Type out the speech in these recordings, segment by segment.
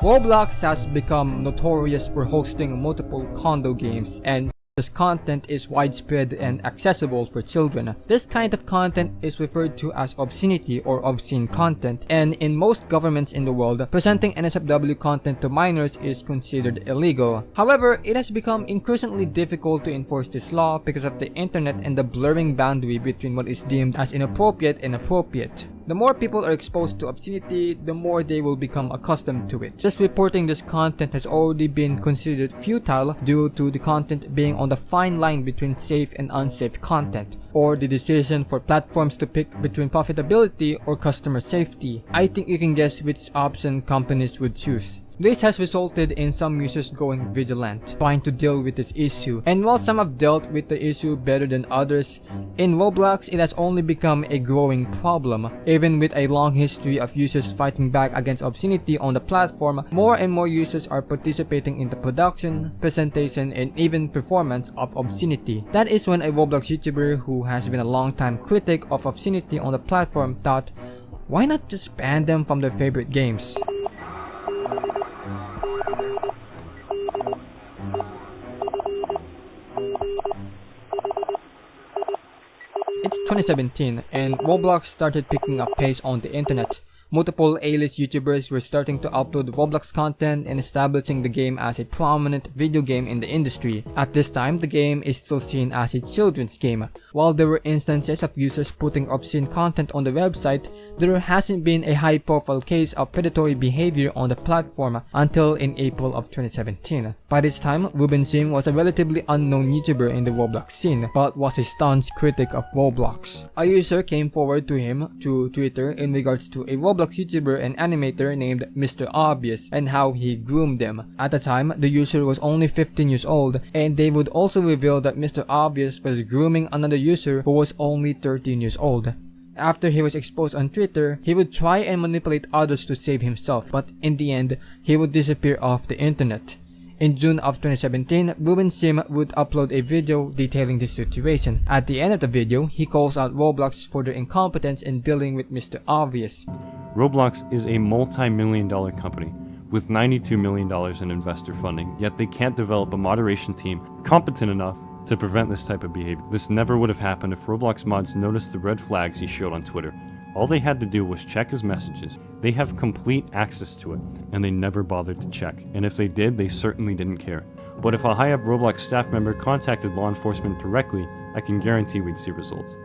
Roblox has become notorious for hosting multiple condo games, and this content is widespread and accessible for children. This kind of content is referred to as obscenity or obscene content, and in most governments in the world, presenting NSFW content to minors is considered illegal. However, it has become increasingly difficult to enforce this law because of the internet and the blurring boundary between what is deemed as inappropriate and appropriate. The more people are exposed to obscenity, the more they will become accustomed to it. Just reporting this content has already been considered futile due to the content being on the fine line between safe and unsafe content, or the decision for platforms to pick between profitability or customer safety. I think you can guess which option companies would choose. This has resulted in some users going vigilant, trying to deal with this issue. And while some have dealt with the issue better than others, in Roblox it has only become a growing problem. Even with a long history of users fighting back against obscenity on the platform, more and more users are participating in the production, presentation, and even performance of obscenity. That is when a Roblox YouTuber who has been a long-time critic of obscenity on the platform thought, why not just ban them from their favorite games? It's 2017 and Roblox started picking up pace on the internet. Multiple A-list YouTubers were starting to upload Roblox content and establishing the game as a prominent video game in the industry. At this time, the game is still seen as a children's game. While there were instances of users putting obscene content on the website, there hasn't been a high-profile case of predatory behavior on the platform until in April of 2017. By this time, Ruben Sim was a relatively unknown YouTuber in the Roblox scene, but was a staunch critic of Roblox. A user came forward to him through Twitter in regards to a Roblox YouTuber and animator named Mr. Obvious and how he groomed them. At the time, the user was only 15 years old, and they would also reveal that Mr. Obvious was grooming another user who was only 13 years old. After he was exposed on Twitter, he would try and manipulate others to save himself, but in the end, he would disappear off the internet. In June of 2017, Ruben Sim would upload a video detailing this situation. At the end of the video, he calls out Roblox for their incompetence in dealing with Mr. Obvious. Roblox is a multi-million-dollar company with $92 million in investor funding, yet they can't develop a moderation team competent enough to prevent this type of behavior. This never would have happened if Roblox mods noticed the red flags he showed on Twitter. All they had to do was check his messages. They have complete access to it, and they never bothered to check. And if they did, they certainly didn't care. But if a high-up Roblox staff member contacted law enforcement directly, I can guarantee we'd see results.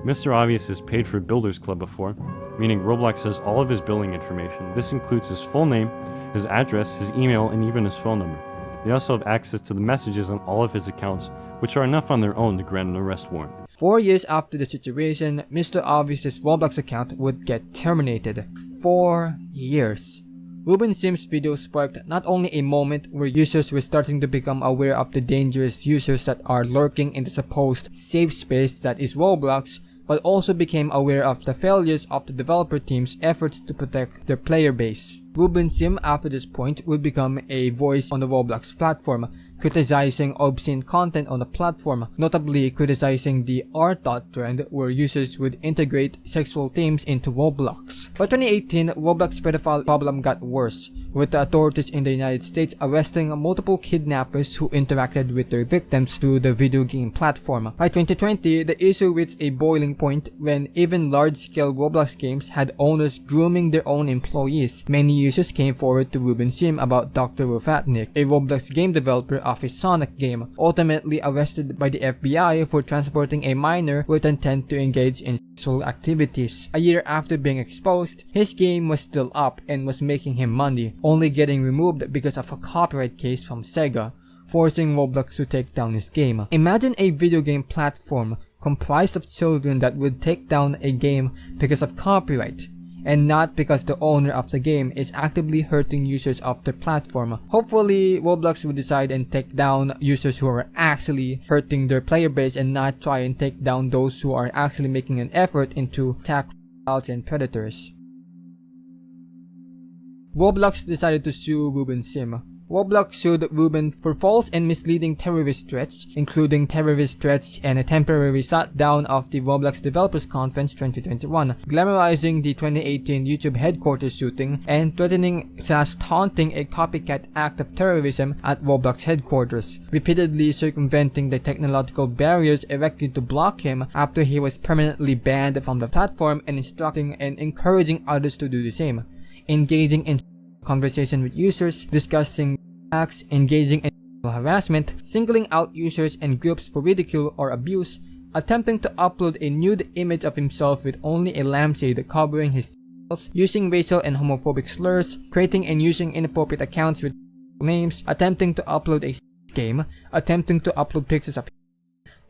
Mr. Obvious has paid for Builders Club before, meaning Roblox has all of his billing information. This includes his full name, his address, his email, and even his phone number. They also have access to the messages on all of his accounts, which are enough on their own to grant an arrest warrant. 4 years after the situation, Mr. Obvious's Roblox account would get terminated. 4 years. Ruben Sim's video sparked not only a moment where users were starting to become aware of the dangerous users that are lurking in the supposed safe space that is Roblox, but also became aware of the failures of the developer team's efforts to protect their player base. Ruben Sim after this point would become a voice on the Roblox platform, criticizing obscene content on the platform, notably criticizing the R-Thought trend where users would integrate sexual themes into Roblox. By 2018, Roblox pedophile problem got worse, with the authorities in the United States arresting multiple kidnappers who interacted with their victims through the video game platform. By 2020, the issue reached a boiling point when even large-scale Roblox games had owners grooming their own employees. Many users came forward to Ruben Sim about Dr. Rofatnik, a Roblox game developer of a Sonic game, ultimately arrested by the FBI for transporting a minor with intent to engage in sexual activities. A year after being exposed, his game was still up and was making him money, only getting removed because of a copyright case from Sega, forcing Roblox to take down his game. Imagine a video game platform comprised of children that would take down a game because of copyright, and not because the owner of the game is actively hurting users of the platform. Hopefully, Roblox will decide and take down users who are actually hurting their player base and not try and take down those who are actually making an effort into attack pedophiles and predators. Roblox decided to sue Ruben Sim, Roblox sued Ruben for false and misleading terrorist threats, including terrorist threats and a temporary shutdown of the Roblox Developers Conference 2021, glamorizing the 2018 YouTube headquarters shooting and threatening/taunting a copycat act of terrorism at Roblox headquarters, repeatedly circumventing the technological barriers erected to block him after he was permanently banned from the platform, and instructing and encouraging others to do the same, engaging in conversation with users, discussing acts, engaging in harassment, singling out users and groups for ridicule or abuse, attempting to upload a nude image of himself with only a lampshade covering his genitals, using racial and homophobic slurs, creating and using inappropriate accounts with names, attempting to upload a game, attempting to upload pictures of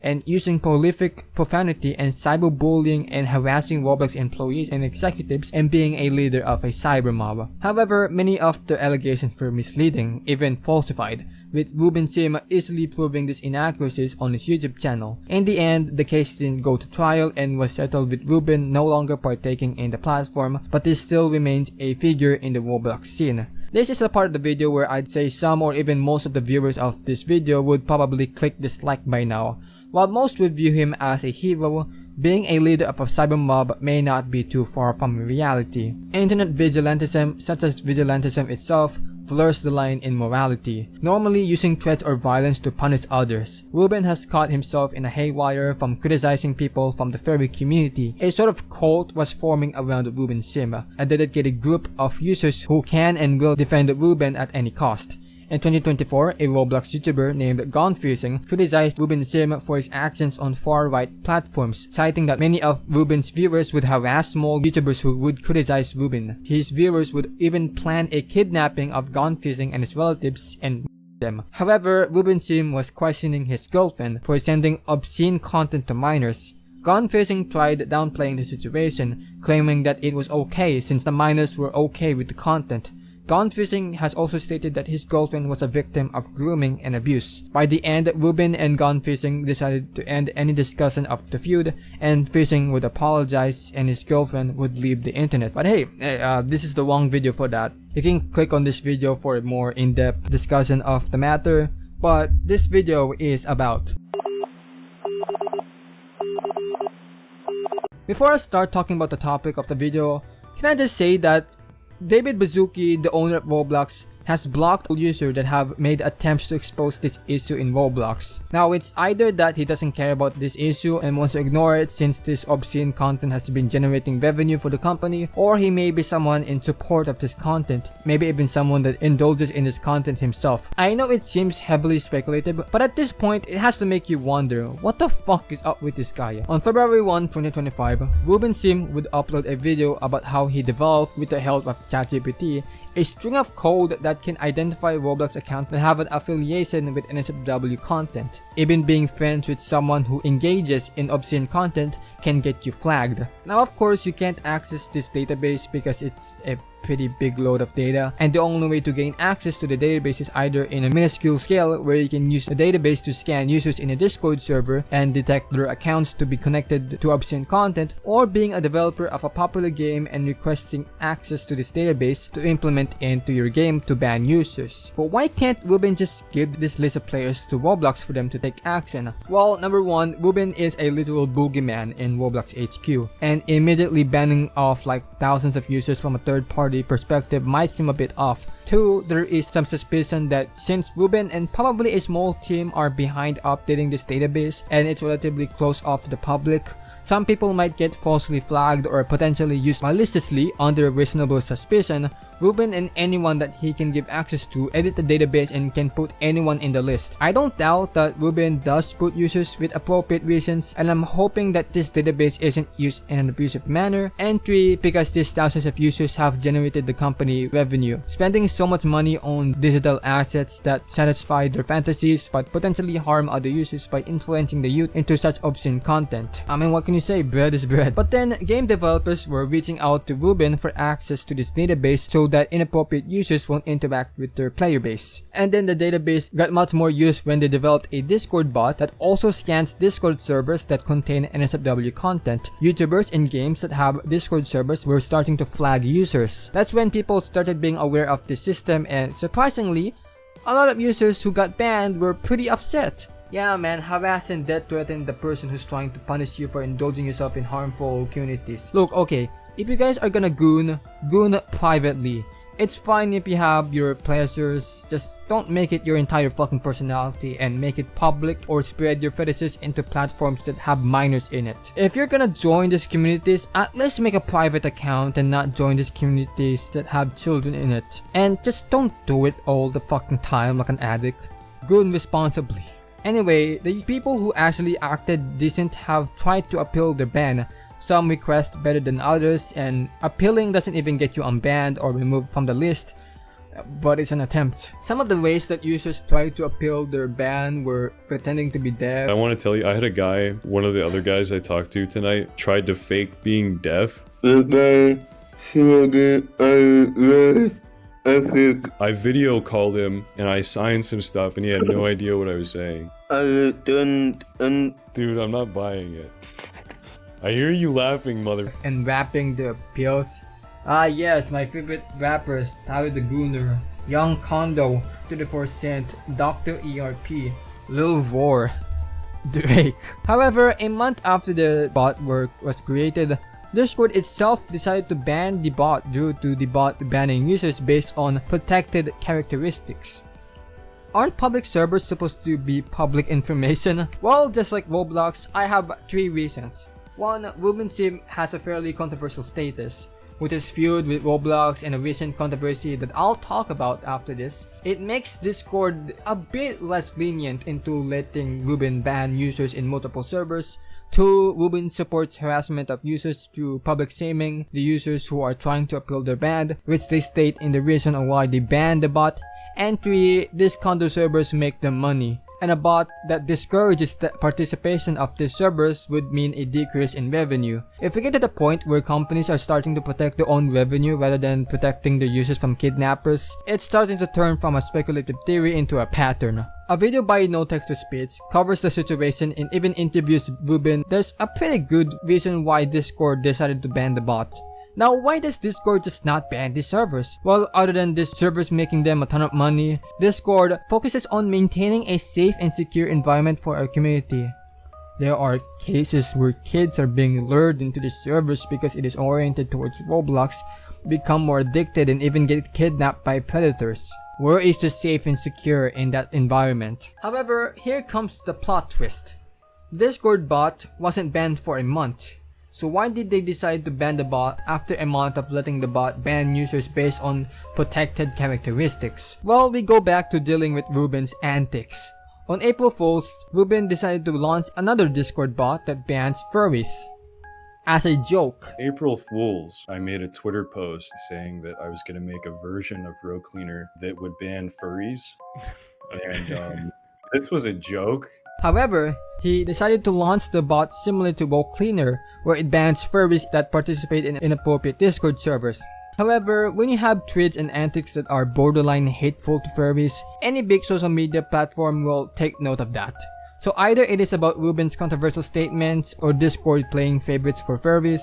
and using prolific profanity and cyberbullying and harassing Roblox employees and executives, and being a leader of a cyber mob. However, many of the allegations were misleading, even falsified, with Ruben Sim easily proving these inaccuracies on his YouTube channel. In the end, the case didn't go to trial and was settled, with Ruben no longer partaking in the platform, but he still remains a figure in the Roblox scene. This is the part of the video where I'd say some or even most of the viewers of this video would probably click dislike by now. While most would view him as a hero, being a leader of a cyber mob may not be too far from reality. Internet vigilantism, such as vigilantism itself, blurs the line in morality, normally using threats or violence to punish others. Ruben has caught himself in a haywire from criticizing people from the furry community. A sort of cult was forming around Ruben Sim, a dedicated group of users who can and will defend Ruben at any cost. In 2024, a Roblox YouTuber named Gooners criticized Ruben Sim for his actions on far-right platforms, citing that many of Ruben's viewers would harass small YouTubers who would criticize Ruben. His viewers would even plan a kidnapping of Gooners and his relatives and them. However, Ruben Sim was questioning his girlfriend for sending obscene content to minors. Gooners tried downplaying the situation, claiming that it was okay since the minors were okay with the content. Gooners has also stated that his girlfriend was a victim of grooming and abuse. By the end, Ruben and Gooners decided to end any discussion of the feud, and Fishing would apologize and his girlfriend would leave the internet. But hey, this is the wrong video for that. You can click on this video for a more in-depth discussion of the matter, but this video is about. Before I start talking about the topic of the video, can I just say that David Baszucki, the owner of Roblox, has blocked all users that have made attempts to expose this issue in Roblox. Now, it's either that he doesn't care about this issue and wants to ignore it since this obscene content has been generating revenue for the company, or he may be someone in support of this content, maybe even someone that indulges in this content himself. I know it seems heavily speculative, but at this point, it has to make you wonder, what the fuck is up with this guy? On February 1, 2025, Ruben Sim would upload a video about how he developed, with the help of ChatGPT, a string of code that can identify Roblox accounts that have an affiliation with NSFW content. Even being friends with someone who engages in obscene content can get you flagged. Now, of course, you can't access this database because it's a pretty big load of data, and the only way to gain access to the database is either in a minuscule scale where you can use the database to scan users in a Discord server and detect their accounts to be connected to obscene content, or being a developer of a popular game and requesting access to this database to implement into your game to ban users. But why can't Ruben just give this list of players to Roblox for them to take action? Well, number one, Ruben is a literal boogeyman in Roblox HQ, and immediately banning off like thousands of users from a third-party perspective might seem a bit off. 2, there is some suspicion that since Ruben and probably a small team are behind updating this database and it's relatively closed off to the public, some people might get falsely flagged or potentially used maliciously. Under reasonable suspicion, Ruben and anyone that he can give access to edit the database and can put anyone in the list. I don't doubt that Ruben does put users with appropriate reasons, and I'm hoping that this database isn't used in an abusive manner. And 3, because these thousands of users have generated the company revenue, spending so much money on digital assets that satisfy their fantasies but potentially harm other users by influencing the youth into such obscene content. I mean, what can you say? Bread is bread. But then, game developers were reaching out to Ruben for access to this database so that inappropriate users won't interact with their player base. And then the database got much more use when they developed a Discord bot that also scans Discord servers that contain NSFW content. YouTubers and games that have Discord servers were starting to flag users. That's when people started being aware of the system, and surprisingly, a lot of users who got banned were pretty upset. Yeah man, harass and death threaten the person who's trying to punish you for indulging yourself in harmful communities. Look, okay, if you guys are gonna goon privately. It's fine if you have your pleasures, just don't make it your entire fucking personality and make it public or spread your fetishes into platforms that have minors in it. If you're gonna join these communities, at least make a private account and not join these communities that have children in it. And just don't do it all the fucking time like an addict. Goon responsibly. Anyway, the people who actually acted decent have tried to appeal their ban. Some request better than others, and appealing doesn't even get you unbanned or removed from the list, but it's an attempt. Some of the ways that users tried to appeal their ban were pretending to be deaf. I want to tell you, I had a guy, one of the other guys I talked to tonight, tried to fake being deaf. I video called him and I signed some stuff and he had no idea what I was saying. Dude, I'm not buying it. I hear you laughing, mother. And rapping the appeals. Ah yes, my favorite rappers, Tyler the Gooner, Young Kondo, 34 Cent, Dr. ERP, Lil Roar, Drake. However, a month after the bot work was created, Discord itself decided to ban the bot due to the bot banning users based on protected characteristics. Aren't public servers supposed to be public information? Well, just like Roblox, I have 3 reasons. 1. Ruben Sim has a fairly controversial status, which is feud with Roblox and a recent controversy that I'll talk about after this. It makes Discord a bit less lenient into letting Ruben ban users in multiple servers. 2. Ruben supports harassment of users through public shaming the users who are trying to appeal their ban, which they state in the reason on why they banned the bot. And 3. These condo servers make them money, and a bot that discourages the participation of these servers would mean a decrease in revenue. If we get to the point where companies are starting to protect their own revenue rather than protecting their users from kidnappers, it's starting to turn from a speculative theory into a pattern. A video by No Text to Speech covers the situation and even interviews Ruben. There's a pretty good reason why Discord decided to ban the bot. Now, why does Discord just not ban these servers? Well, other than these servers making them a ton of money, Discord focuses on maintaining a safe and secure environment for our community. There are cases where kids are being lured into the servers because it is oriented towards Roblox, become more addicted and even get kidnapped by predators. Where is the safe and secure in that environment? However, here comes the plot twist. Discord bot wasn't banned for a month. So why did they decide to ban the bot after a month of letting the bot ban users based on protected characteristics? Well, we go back to dealing with Ruben's antics. On April Fools, Ruben decided to launch another Discord bot that bans furries. As a joke. April Fools, I made a Twitter post saying that I was going to make a version of RoCleaner that would ban furries. And this was a joke. However, he decided to launch the bot similar to RoCleaner, where it bans furries that participate in inappropriate Discord servers. However, when you have tweets and antics that are borderline hateful to furries, any big social media platform will take note of that. So either it is about Ruben's controversial statements or Discord playing favorites for furries.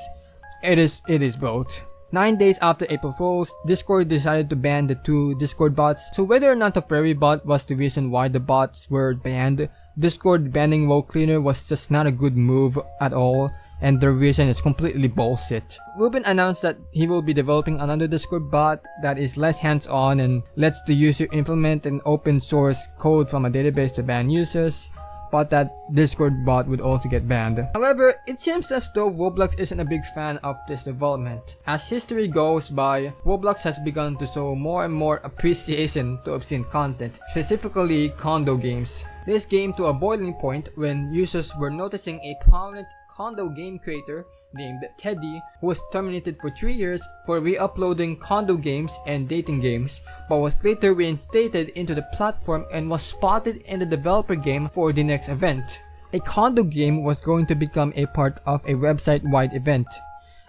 It is both. 9 days after April Fools, Discord decided to ban the 2 Discord bots. So whether or not the furry bot was the reason why the bots were banned, Discord banning RoCleaner was just not a good move at all, and the reason is completely bullshit. Ruben announced that he will be developing another Discord bot that is less hands-on and lets the user implement an open source code from a database to ban users, but that Discord bot would also get banned. However, it seems as though Roblox isn't a big fan of this development. As history goes by, Roblox has begun to show more and more appreciation to obscene content, specifically condo games. This came to a boiling point when users were noticing a prominent condo game creator named Teddy, who was terminated for 3 years for re-uploading condo games and dating games, but was later reinstated into the platform and was spotted in the developer game for the next event. A condo game was going to become a part of a website-wide event.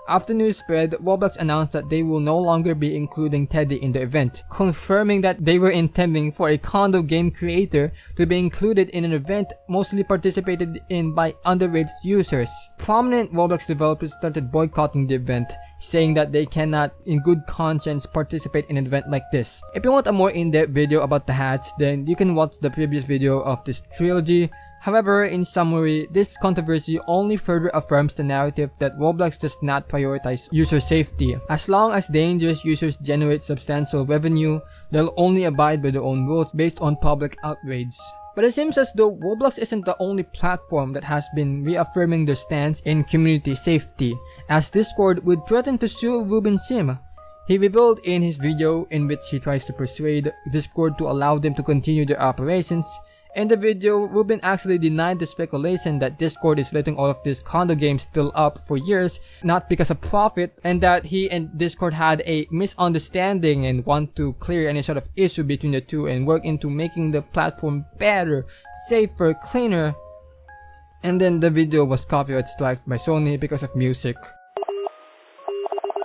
After news spread, Roblox announced that they will no longer be including Teddy in the event, confirming that they were intending for a condo game creator to be included in an event mostly participated in by underage users. Prominent Roblox developers started boycotting the event, saying that they cannot in good conscience participate in an event like this. If you want a more in-depth video about the hats, then you can watch the previous video of this trilogy. However, in summary, this controversy only further affirms the narrative that Roblox does not prioritize user safety. As long as dangerous users generate substantial revenue, they'll only abide by their own rules based on public outrage. But it seems as though Roblox isn't the only platform that has been reaffirming their stance in community safety, as Discord would threaten to sue Ruben Sim. He revealed in his video in which he tries to persuade Discord to allow them to continue their operations. In the video, Ruben actually denied the speculation that Discord is letting all of these condo games still up for years, not because of profit, and that he and Discord had a misunderstanding and want to clear any sort of issue between the two and work into making the platform better, safer, cleaner. And then the video was copyright struck by Sony because of music.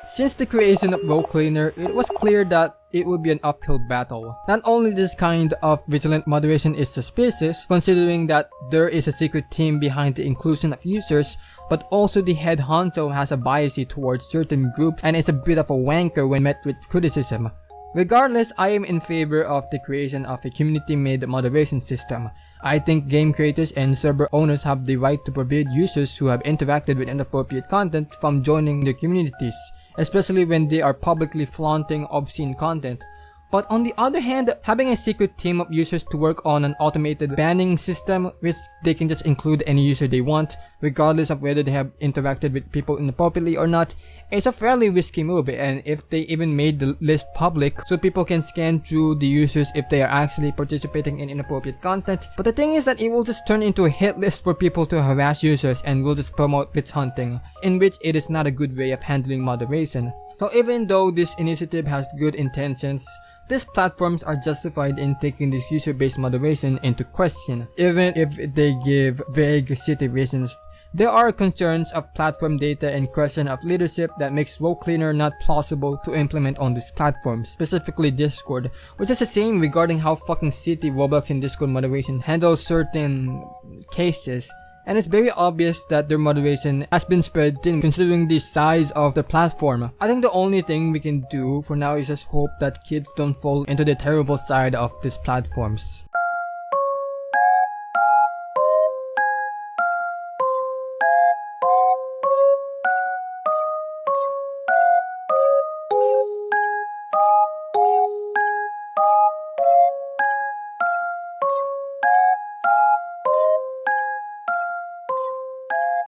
Since the creation of RoCleaner, it was clear that it would be an uphill battle. Not only this kind of vigilant moderation is suspicious, considering that there is a secret team behind the inclusion of users, but also the head honcho has a bias towards certain groups and is a bit of a wanker when met with criticism. Regardless, I am in favor of the creation of a community-made moderation system. I think game creators and server owners have the right to forbid users who have interacted with inappropriate content from joining their communities, especially when they are publicly flaunting obscene content. But on the other hand, having a secret team of users to work on an automated banning system which they can just include any user they want, regardless of whether they have interacted with people inappropriately or not, is a fairly risky move, and if they even made the list public so people can scan through the users if they are actually participating in inappropriate content. But the thing is that it will just turn into a hit list for people to harass users and will just promote witch hunting, in which it is not a good way of handling moderation. So even though this initiative has good intentions, these platforms are justified in taking this user-based moderation into question. Even if they give vague city reasons, there are concerns of platform data and question of leadership that makes RoCleaner not plausible to implement on these platforms, specifically Discord, which is the same regarding how fucking shitty Roblox and Discord moderation handles certain cases. And it's very obvious that their moderation has been spread thin considering the size of the platform. I think the only thing we can do for now is just hope that kids don't fall into the terrible side of these platforms.